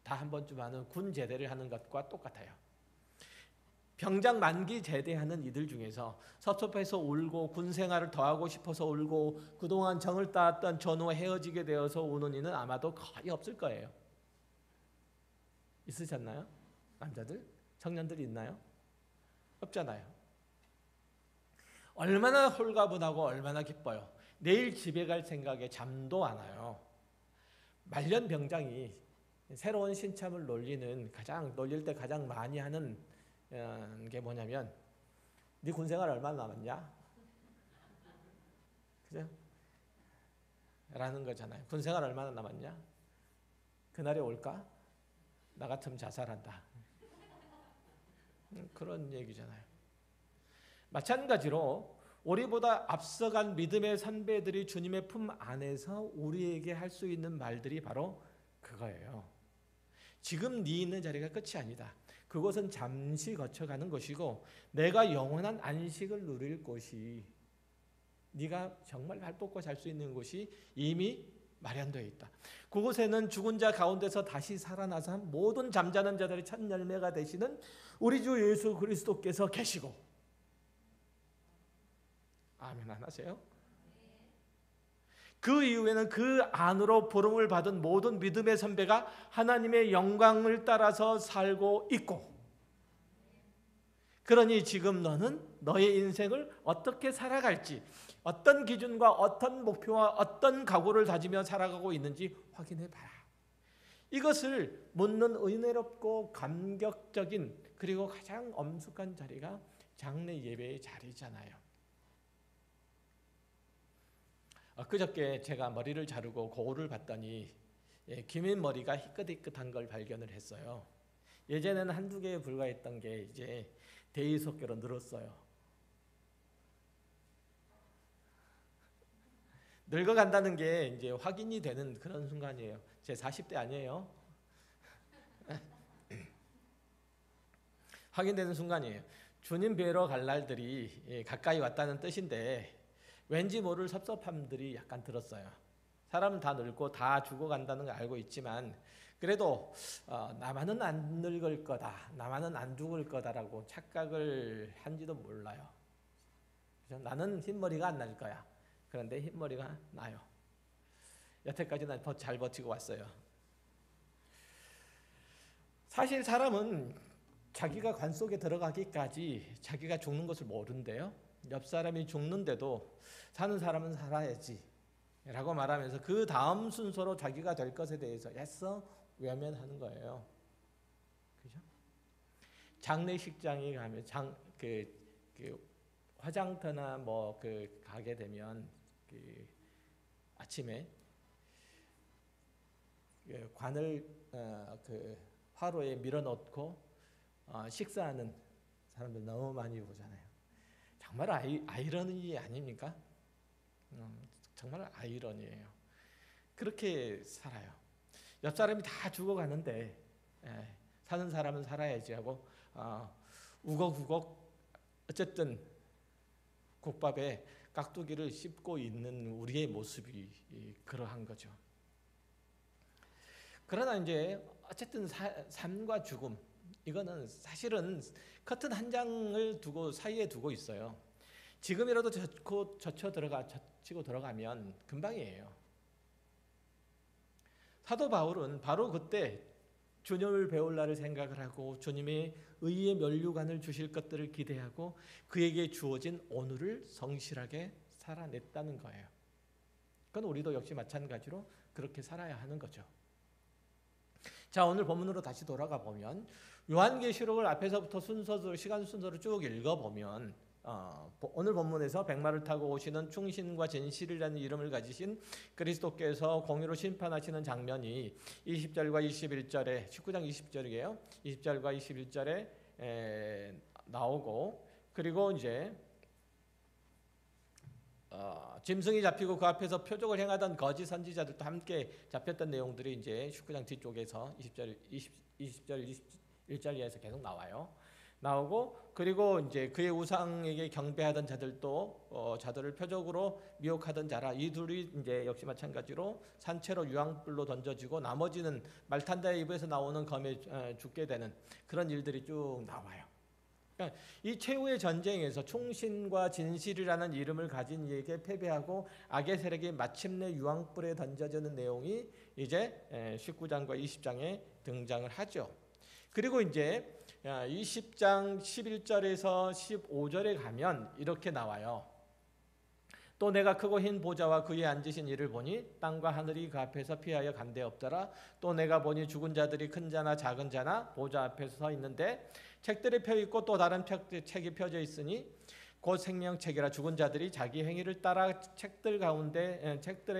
다 한 번쯤 하는 군 제대를 하는 것과 똑같아요. 병장 만기 제대하는 이들 중에서 섭섭해서 울고 군 생활을 더 하고 싶어서 울고 그동안 정을 따왔던 전우와 헤어지게 되어서 우는 이는 아마도 거의 없을 거예요. 있으셨나요? 남자들? 청년들이 있나요? 없잖아요. 얼마나 홀가분하고 얼마나 기뻐요. 내일 집에 갈 생각에 잠도 안 와요. 말년 병장이 새로운 신참을 놀릴 때 가장 많이 하는 게 뭐냐면 네 군생활 얼마나 남았냐? 그죠? 라는 거잖아요. 군생활 얼마나 남았냐? 그날이 올까? 나 같으면 자살한다. 그런 얘기잖아요. 마찬가지로 우리보다 앞서간 믿음의 선배들이 주님의 품 안에서 우리에게 할 수 있는 말들이 바로 그거예요. 지금 네 있는 자리가 끝이 아니다. 그곳은 잠시 거쳐가는 것이고 내가 영원한 안식을 누릴 곳이 네가 정말 발 뻗고 잘 수 있는 곳이 이미 마련되어 있다. 그곳에는 죽은 자 가운데서 다시 살아나서 모든 잠자는 자들의 첫 열매가 되시는 우리 주 예수 그리스도께서 계시고 아멘 안 하세요? 그 이후에는 그 안으로 부름을 받은 모든 믿음의 선배가 하나님의 영광을 따라서 살고 있고 그러니 지금 너는 너의 인생을 어떻게 살아갈지 어떤 기준과 어떤 목표와 어떤 각오를 다지며 살아가고 있는지 확인해봐라. 이것을 묻는 은혜롭고 감격적인 그리고 가장 엄숙한 자리가 장례 예배의 자리잖아요. 그저께 제가 머리를 자르고 거울을 봤더니 기민 머리가 희끗희끗한 걸 발견을 했어요. 예전에는 한두 개에 불과했던 게 이제 대이속개로 늘었어요. 늙어간다는 게 이제 확인이 되는 그런 순간이에요. 제 40대 아니에요. 확인되는 순간이에요. 주님 뵈러 갈 날들이 가까이 왔다는 뜻인데 왠지 모를 섭섭함들이 약간 들었어요. 사람은 다 늙고 다 죽어간다는 걸 알고 있지만 그래도 나만은 안 늙을 거다, 나만은 안 죽을 거다라고 착각을 한지도 몰라요. 그래서 나는 흰머리가 안 날 거야. 그런데 흰머리가 나요. 여태까지는 잘 버티고 왔어요. 사실 사람은 자기가 관 속에 들어가기까지 자기가 죽는 것을 모른대요. 옆 사람이 죽는데도 사는 사람은 살아야지 라고 말하면서 그 다음 순서로 자기가 될 것에 대해서 애써 외면하는 거예요. 그죠? 장례식장에 가면 화장터나 가게 되면 아침에 관을 화로에 밀어넣고 식사하는 사람들 너무 많이 보잖아요. 정말 아이러니 아닙니까? 정말 아이러니예요. 그렇게 살아요. 옆 사람이 다 죽어가는데 사는 사람은 살아야지 하고 우걱우걱 어쨌든 국밥에 깍두기를 씹고 있는 우리의 모습이 그러한 거죠. 그러나 이제 어쨌든 삶과 죽음 이거는 사실은 커튼 한 장을 두고 사이에 두고 있어요. 지금이라도 젖히고 들어가면 금방이에요. 사도 바울은 바로 그때 주님을 배울 날을 생각을 하고 주님의 의의 면류관을 주실 것들을 기대하고 그에게 주어진 오늘을 성실하게 살아냈다는 거예요. 그건 우리도 역시 마찬가지로 그렇게 살아야 하는 거죠. 자, 오늘 본문으로 다시 돌아가 보면 요한계시록을 앞에서부터 시간 순서로 쭉 읽어보면 오늘 본문에서 백마를 타고 오시는 충신과 진실이라는 이름을 가지신 그리스도께서 공의로 심판하시는 장면이 20절과 21절에 19장 20절이에요. 20절과 21절에 나오고 그리고 이제 짐승이 잡히고 그 앞에서 표적을 행하던 거짓 선지자들도 함께 잡혔던 내용들이 이제 19장 뒤쪽에서 20절 21절 이하에서 계속 나오고 그리고 이제 그의 우상에게 경배하던 자들도 자들을 표적으로 미혹하던 자라 이 둘이 이제 역시 마찬가지로 산채로 유황불로 던져지고 나머지는 말탄자의 입에서 나오는 검에 죽게 되는 그런 일들이 쭉 나와요. 그러니까 이 최후의 전쟁에서 충신과 진실이라는 이름을 가진 이에게 패배하고 악의 세력이 마침내 유황불에 던져지는 내용이 이제 19장과 20장에 등장을 하죠. 그리고 이제 20장 11절에서 15절에 가면 이렇게 나와요. 또 내가 크고 흰 보좌와 그에 앉으신 이를 보니 땅과 하늘이 그 앞에서 피하여 간데 없더라. 또 내가 보니 죽은 자들이 큰 자나 작은 자나 보좌 앞에 서 있는데 책들이 펴 있고 또 다른 책이 펴져 있으니 곧 생명책이라 죽은 자들이 자기 행위를 따라 책들에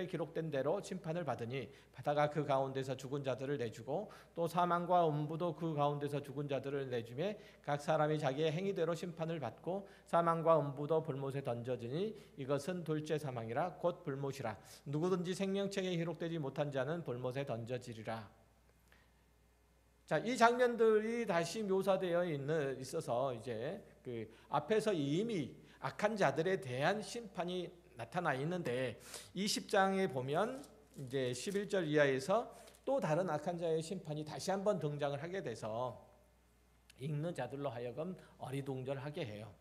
기록된 대로 심판을 받으니 바다가 그 가운데서 죽은 자들을 내주고 또 사망과 음부도 그 가운데서 죽은 자들을 내주매 각 사람이 자기의 행위대로 심판을 받고 사망과 음부도 불못에 던져지니 이것은 둘째 사망이라 곧 불못이라 누구든지 생명책에 기록되지 못한 자는 불못에 던져지리라. 자, 이 장면들이 다시 묘사되어 있어서 이제 그 앞에서 이미 악한 자들에 대한 심판이 나타나 있는데 20장에 보면 이제 11절 이하에서 또 다른 악한 자의 심판이 다시 한번 등장을 하게 돼서 읽는 자들로 하여금 어리둥절하게 해요.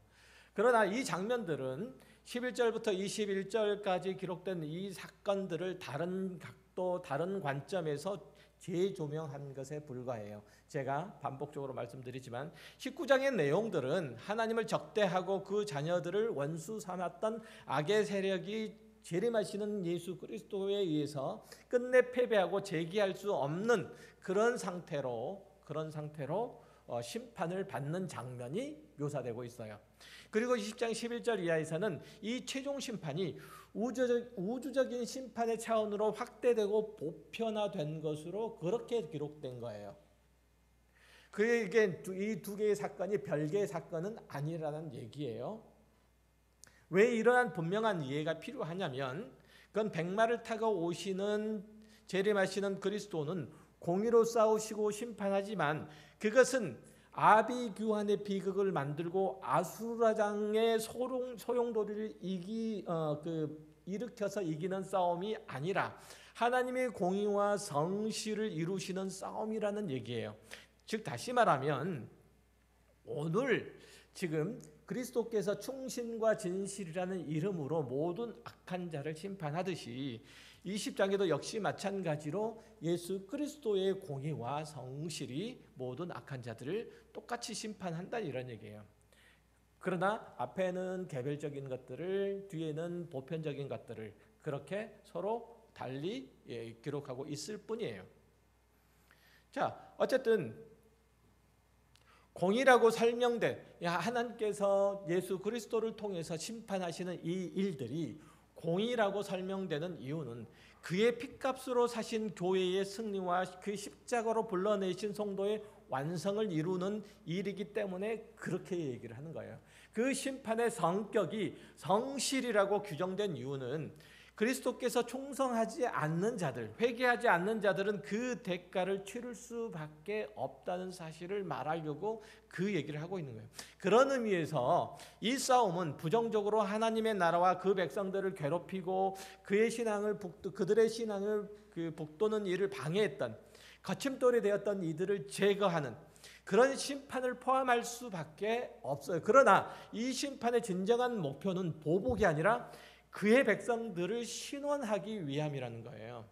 그러나 이 장면들은 11절부터 21절까지 기록된 이 사건들을 다른 각도, 다른 관점에서 재조명한 것에 불과해요. 제가 반복적으로 말씀드리지만 19장의 내용들은 하나님을 적대하고 그 자녀들을 원수 삼았던 악의 세력이 재림하시는 예수 그리스도에 의해서 끝내 패배하고 재기할 수 없는 그런 상태로 심판을 받는 장면이 묘사되고 있어요. 그리고 20장 11절 이하에서는 이 최종 심판이 우주적인 심판의 차원으로 확대되고 보편화된 것으로 그렇게 기록된 거예요. 그게 이 두 개의 사건이 별개의 사건은 아니라는 얘기예요. 왜 이러한 분명한 이해가 필요하냐면 그건 백마를 타고 오시는 재림하시는 그리스도는 공의로 싸우시고 심판하지만 그것은 아비규환의 비극을 만들고 아수라장의 소용돌이를 일으켜서 이기는 싸움이 아니라 하나님의 공의와 성실을 이루시는 싸움이라는 얘기예요. 즉 다시 말하면 오늘 지금 그리스도께서 충신과 진실이라는 이름으로 모든 악한 자를 심판하듯이 20장에도 역시 마찬가지로 예수 그리스도의 공의와 성실이 모든 악한 자들을 똑같이 심판한다 이런 얘기예요. 그러나 앞에는 개별적인 것들을 뒤에는 보편적인 것들을 그렇게 서로 달리 기록하고 있을 뿐이에요. 자, 어쨌든 공의라고 설명된 하나님께서 예수 그리스도를 통해서 심판하시는 이 일들이 공의라고 설명되는 이유는 그의 핏값으로 사신 교회의 승리와 그 십자가로 불러내신 성도의 완성을 이루는 일이기 때문에 그렇게 얘기를 하는 거예요. 그 심판의 성격이 성실이라고 규정된 이유는 그리스도께서 충성하지 않는 자들, 회개하지 않는 자들은 그 대가를 치를 수밖에 없다는 사실을 말하려고 그 얘기를 하고 있는 거예요. 그런 의미에서 이 싸움은 부정적으로 하나님의 나라와 그 백성들을 괴롭히고 그들의 신앙을 북돋는 일을 방해했던, 거침돌이 되었던 이들을 제거하는 그런 심판을 포함할 수밖에 없어요. 그러나 이 심판의 진정한 목표는 보복이 아니라 그의 백성들을 신원하기 위함이라는 거예요.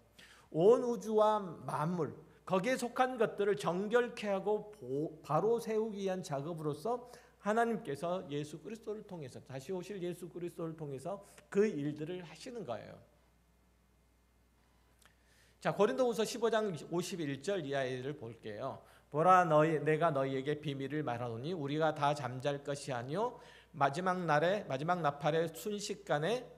온 우주와 만물, 거기에 속한 것들을 정결케 하고 바로 세우기 위한 작업으로서 하나님께서 예수 그리스도를 통해서, 다시 오실 예수 그리스도를 통해서 그 일들을 하시는 거예요. 자, 고린도후서 15장 51절 이하를 볼게요. 보라, 내가 너희에게 비밀을 말하노니 우리가 다 잠잘 것이 아니요 마지막 나팔의 순식간에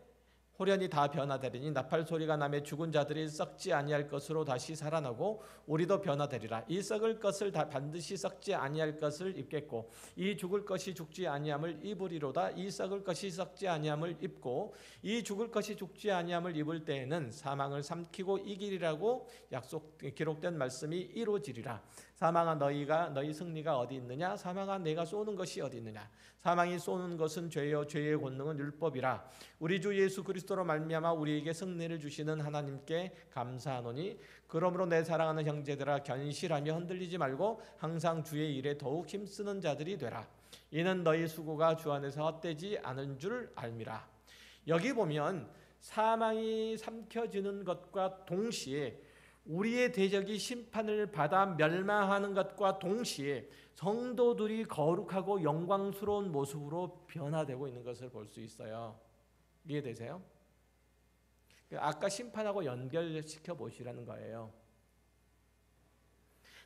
호련히 다 변화되리니 나팔 소리가 나매 죽은 자들이 썩지 아니할 것으로 다시 살아나고 우리도 변화되리라. 이 썩을 것을 반드시 썩지 아니할 것을 입겠고 이 죽을 것이 죽지 아니함을 입으리로다. 이 썩을 것이 썩지 아니함을 입고 이 죽을 것이 죽지 아니함을 입을 때에는 사망을 삼키고 이기리라고 기록된 말씀이 이루어지리라. 사망아, 너희 승리가 어디 있느냐? 사망아, 내가 쏘는 것이 어디 있느냐? 사망이 쏘는 것은 죄요, 죄의 권능은 율법이라. 우리 주 예수 그리스도로 말미암아 우리에게 승리를 주시는 하나님께 감사하노니 그러므로 내 사랑하는 형제들아, 견실하며 흔들리지 말고 항상 주의 일에 더욱 힘쓰는 자들이 되라. 이는 너희 수고가 주 안에서 헛되지 않은 줄 알미라. 여기 보면 사망이 삼켜지는 것과 동시에 우리의 대적이 심판을 받아 멸망하는 것과 동시에 성도들이 거룩하고 영광스러운 모습으로 변화되고 있는 것을 볼 수 있어요. 이해되세요? 아까 심판하고 연결시켜 보시라는 거예요.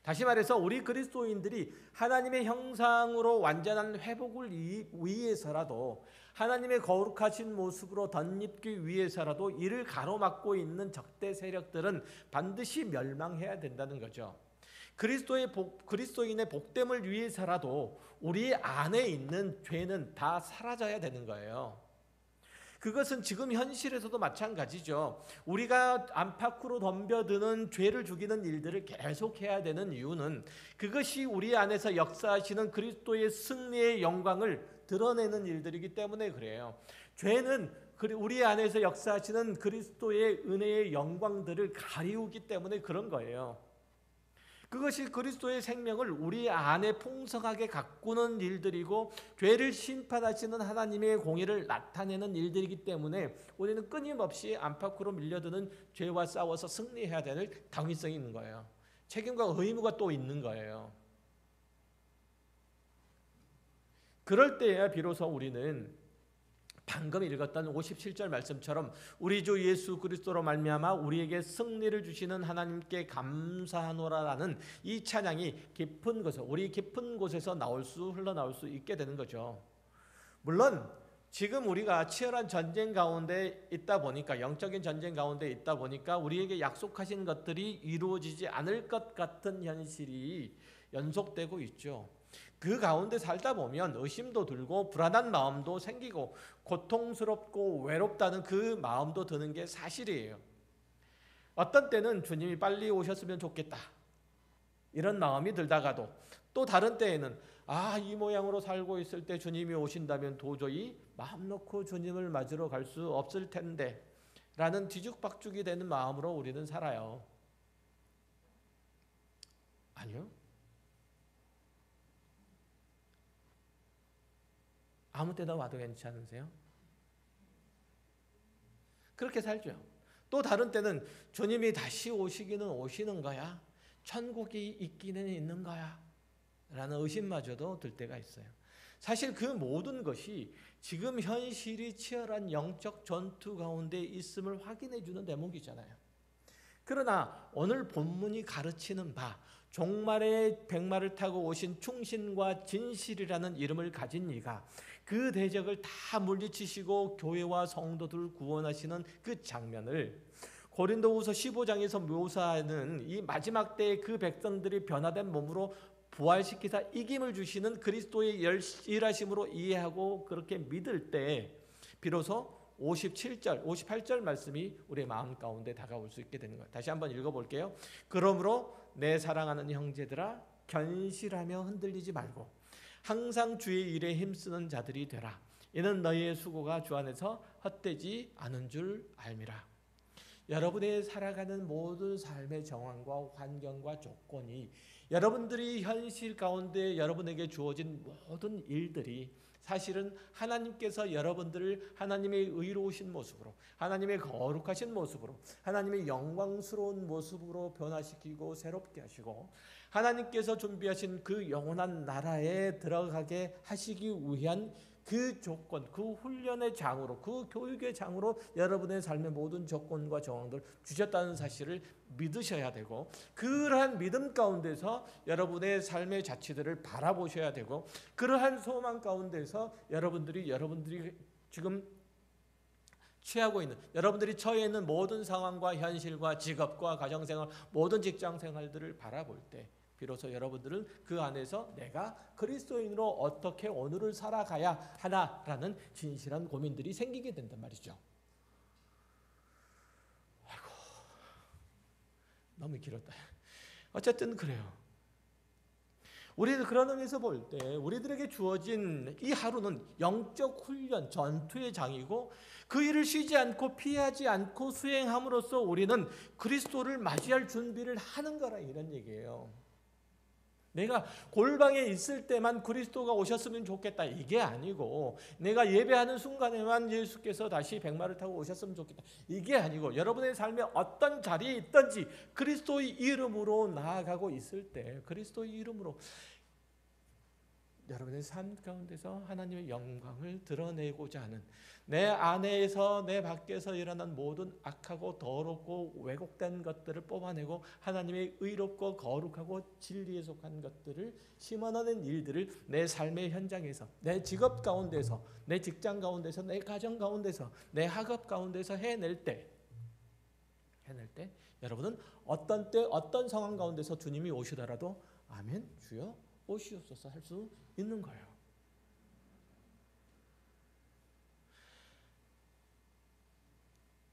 다시 말해서 우리 그리스도인들이 하나님의 형상으로 완전한 회복을 위해서라도, 하나님의 거룩하신 모습으로 덧입기 위해서라도 이를 가로막고 있는 적대 세력들은 반드시 멸망해야 된다는 거죠. 그리스도인의 복됨을 위해서라도 우리 안에 있는 죄는 다 사라져야 되는 거예요. 그것은 지금 현실에서도 마찬가지죠. 우리가 안팎으로 덤벼드는 죄를 죽이는 일들을 계속해야 되는 이유는 그것이 우리 안에서 역사하시는 그리스도의 승리의 영광을 드러내는 일들이기 때문에 그래요. 죄는 우리 안에서 역사하시는 그리스도의 은혜의 영광들을 가리우기 때문에 그런 거예요. 그것이 그리스도의 생명을 우리 안에 풍성하게 가꾸는 일들이고 죄를 심판하시는 하나님의 공의를 나타내는 일들이기 때문에 우리는 끊임없이 안팎으로 밀려드는 죄와 싸워서 승리해야 될 당위성이 있는 거예요. 책임과 의무가 또 있는 거예요. 그럴 때야 비로소 우리는 방금 읽었던 57절 말씀처럼 우리 주 예수 그리스도로 말미암아 우리에게 승리를 주시는 하나님께 감사하노라라는 이 찬양이 깊은 곳에서, 우리 깊은 곳에서 흘러나올 수 있게 되는 거죠. 물론 지금 우리가 치열한 전쟁 가운데 있다 보니까, 영적인 전쟁 가운데 있다 보니까 우리에게 약속하신 것들이 이루어지지 않을 것 같은 현실이 연속되고 있죠. 그 가운데 살다 보면 의심도 들고 불안한 마음도 생기고 고통스럽고 외롭다는 그 마음도 드는 게 사실이에요. 어떤 때는 주님이 빨리 오셨으면 좋겠다 이런 마음이 들다가도, 또 다른 때에는 이 모양으로 살고 있을 때 주님이 오신다면 도저히 마음 놓고 주님을 맞으러 갈 수 없을 텐데 라는 뒤죽박죽이 되는 마음으로 우리는 살아요. 아니요. 아무 때나 와도 괜찮으세요? 그렇게 살죠. 또 다른 때는 주님이 다시 오시기는 오시는 거야? 천국이 있기는 있는 거야? 라는 의심마저도 들 때가 있어요. 사실 그 모든 것이 지금 현실이 치열한 영적 전투 가운데 있음을 확인해 주는 대목이잖아요. 그러나 오늘 본문이 가르치는 바, 종말의 백마를 타고 오신 충신과 진실이라는 이름을 가진 이가 그 대적을 다 물리치시고 교회와 성도들을 구원하시는 그 장면을 고린도후서 15장에서 묘사하는 이 마지막 때의 그 백성들이 변화된 몸으로 부활시키사 이김을 주시는 그리스도의 일하심으로 이해하고 그렇게 믿을 때 비로소 57절, 58절 말씀이 우리의 마음 가운데 다가올 수 있게 되는 거예요. 다시 한번 읽어볼게요. 그러므로 내 사랑하는 형제들아 견실하며 흔들리지 말고 항상 주의 일에 힘쓰는 자들이 되라. 이는 너희의 수고가 주 안에서 헛되지 않은 줄 알미라. 여러분의 살아가는 모든 삶의 정황과 환경과 조건이, 여러분들이 현실 가운데 여러분에게 주어진 모든 일들이 사실은 하나님께서 여러분들을 하나님의 의로우신 모습으로, 하나님의 거룩하신 모습으로, 하나님의 영광스러운 모습으로 변화시키고 새롭게 하시고 하나님께서 준비하신 그 영원한 나라에 들어가게 하시기 위한 그 조건, 그 훈련의 장으로, 그 교육의 장으로 여러분의 삶의 모든 조건과 정황들 주셨다는 사실을 믿으셔야 되고, 그러한 믿음 가운데서 여러분의 삶의 자취들을 바라보셔야 되고, 그러한 소망 가운데서 여러분들이 지금 취하고 있는, 여러분들이 처해 있는 모든 상황과 현실과 직업과 가정생활, 모든 직장생활들을 바라볼 때 비로소 여러분들은 그 안에서 내가 그리스도인으로 어떻게 오늘을 살아가야 하나라는 진실한 고민들이 생기게 된단 말이죠. 아이고, 너무 길었다. 어쨌든 그래요. 우리들 그런 의미에서 볼 때 우리들에게 주어진 이 하루는 영적 훈련, 전투의 장이고, 그 일을 쉬지 않고 피하지 않고 수행함으로써 우리는 그리스도를 맞이할 준비를 하는 거라, 이런 얘기예요. 내가 골방에 있을 때만 그리스도가 오셨으면 좋겠다, 이게 아니고, 내가 예배하는 순간에만 예수께서 다시 백마를 타고 오셨으면 좋겠다, 이게 아니고, 여러분의 삶에 어떤 자리에 있든지 그리스도의 이름으로 나아가고 있을 때 그리스도의 이름으로 여러분의 삶 가운데서 하나님의 영광을 드러내고자 하는, 내 안에서 내 밖에서 일어난 모든 악하고 더럽고 왜곡된 것들을 뽑아내고 하나님의 의롭고 거룩하고 진리에 속한 것들을 심어내는 일들을 내 삶의 현장에서, 내 직업 가운데서, 내 직장 가운데서, 내 가정 가운데서, 내 학업 가운데서 해낼 때 여러분은 어떤 때 어떤 상황 가운데서 주님이 오시더라도 아멘 주여 오시옵소서 할 수 있는 거예요.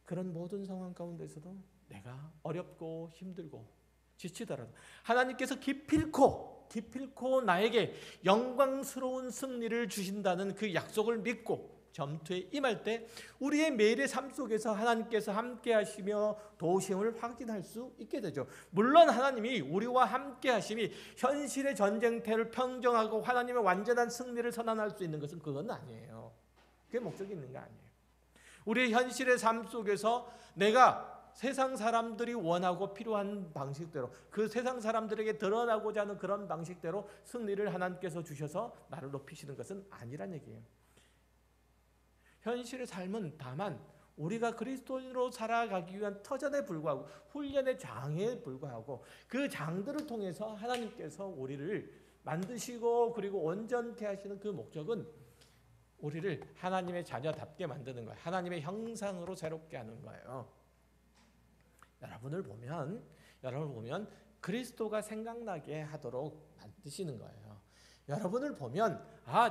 그런 모든 상황 가운데서도 내가 어렵고 힘들고 지치더라도 하나님께서 기필코 나에게 영광스러운 승리를 주신다는 그 약속을 믿고 점투에 임할 때 우리의 매일의 삶 속에서 하나님께서 함께 하시며 도우심을 확인할 수 있게 되죠. 물론 하나님이 우리와 함께 하심이 현실의 전쟁터를 평정하고 하나님의 완전한 승리를 선언할 수 있는 것은 그건 아니에요. 그게 목적이 있는 거 아니에요. 우리의 현실의 삶 속에서 내가 세상 사람들이 원하고 필요한 방식대로, 그 세상 사람들에게 드러나고자 하는 그런 방식대로 승리를 하나님께서 주셔서 나를 높이시는 것은 아니란 얘기예요. 현실의 삶은 다만 우리가 그리스도인으로 살아가기 위한 터전에 불과하고 훈련의 장에 불과하고, 그 장들을 통해서 하나님께서 우리를 만드시고 그리고 온전케 하시는 그 목적은 우리를 하나님의 자녀답게 만드는 거예요. 하나님의 형상으로 새롭게 하는 거예요. 여러분을 보면 그리스도가 생각나게 하도록 만드시는 거예요. 여러분을 보면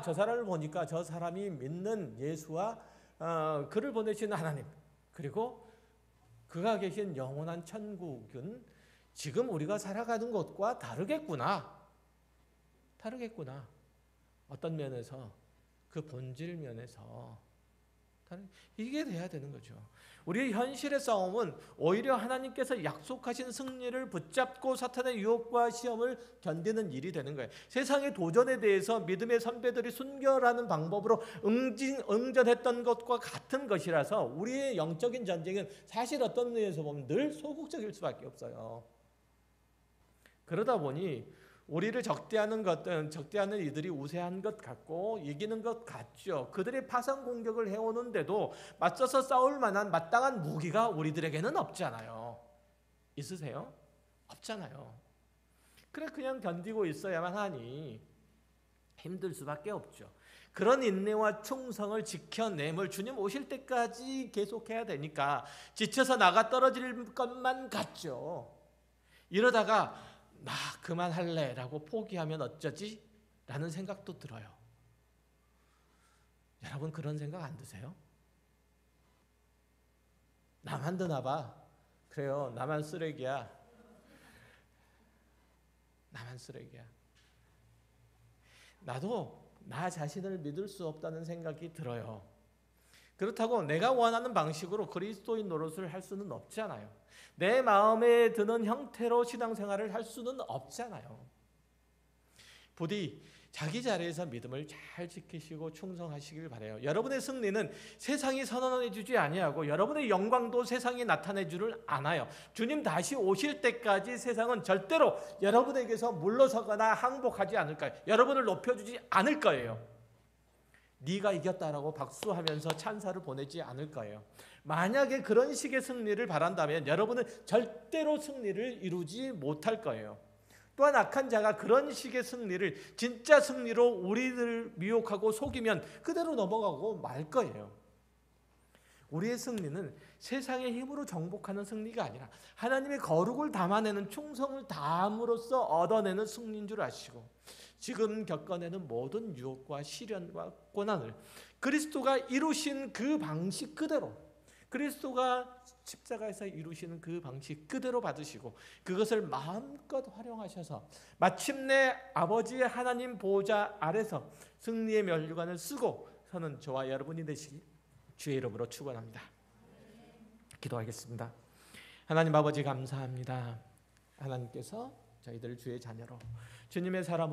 저 사람을 보니까 저 사람이 믿는 예수와 그를 보내신 하나님, 그리고 그가 계신 영원한 천국은 지금 우리가 살아가는 것과 다르겠구나. 어떤 면에서, 그 본질 면에서 이게 돼야 되는 거죠. 우리의 현실의 싸움은 오히려 하나님께서 약속하신 승리를 붙잡고 사탄의 유혹과 시험을 견디는 일이 되는 거예요. 세상의 도전에 대해서 믿음의 선배들이 순결하는 방법으로 응전했던 것과 같은 것이라서 우리의 영적인 전쟁은 사실 어떤 의미에서 보면 늘 소극적일 수밖에 없어요. 그러다 보니 우리를 적대하는 이들이 우세한 것 같고 이기는 것 같죠. 그들의 파상 공격을 해오는데도 맞서서 싸울 만한 마땅한 무기가 우리들에게는 없잖아요. 있으세요? 없잖아요. 그래 그냥 견디고 있어야만 하니 힘들 수밖에 없죠. 그런 인내와 충성을 지켜내물 주님 오실 때까지 계속해야 되니까 지쳐서 나가 떨어질 것만 같죠. 이러다가 나 그만할래 라고 포기하면 어쩌지? 라는 생각도 들어요. 여러분 그런 생각 안 드세요? 나만 드나 봐. 그래요. 나만 쓰레기야. 나만 쓰레기야. 나도 나 자신을 믿을 수 없다는 생각이 들어요. 그렇다고 내가 원하는 방식으로 그리스도인 노릇을 할 수는 없잖아요. 내 마음에 드는 형태로 신앙생활을 할 수는 없잖아요. 부디 자기 자리에서 믿음을 잘 지키시고 충성하시길 바라요. 여러분의 승리는 세상이 선언해 주지 아니하고 여러분의 영광도 세상이 나타내 주를 않아요. 주님 다시 오실 때까지 세상은 절대로 여러분에게서 물러서거나 항복하지 않을 거예요. 여러분을 높여주지 않을 거예요. 네가 이겼다라고 박수하면서 찬사를 보내지 않을 거예요. 만약에 그런 식의 승리를 바란다면 여러분은 절대로 승리를 이루지 못할 거예요. 또한 악한 자가 그런 식의 승리를 진짜 승리로 우리를 미혹하고 속이면 그대로 넘어가고 말 거예요. 우리의 승리는 세상의 힘으로 정복하는 승리가 아니라 하나님의 거룩을 담아내는 충성을 다함으로써 얻어내는 승리인 줄 아시고, 지금 겪어내는 모든 유혹과 시련과 고난을 그리스도가 이루신 그 방식 그대로, 그리스도가 십자가에서 이루시는 그 방식 그대로 받으시고 그것을 마음껏 활용하셔서 마침내 아버지의 하나님 보좌 아래서 승리의 면류관을 쓰고 서는 저와 여러분이 되시기 주의 이름으로 축원합니다. 기도하겠습니다. 하나님 아버지 감사합니다. 하나님께서 저희들 주의 자녀로 주님의 사람으로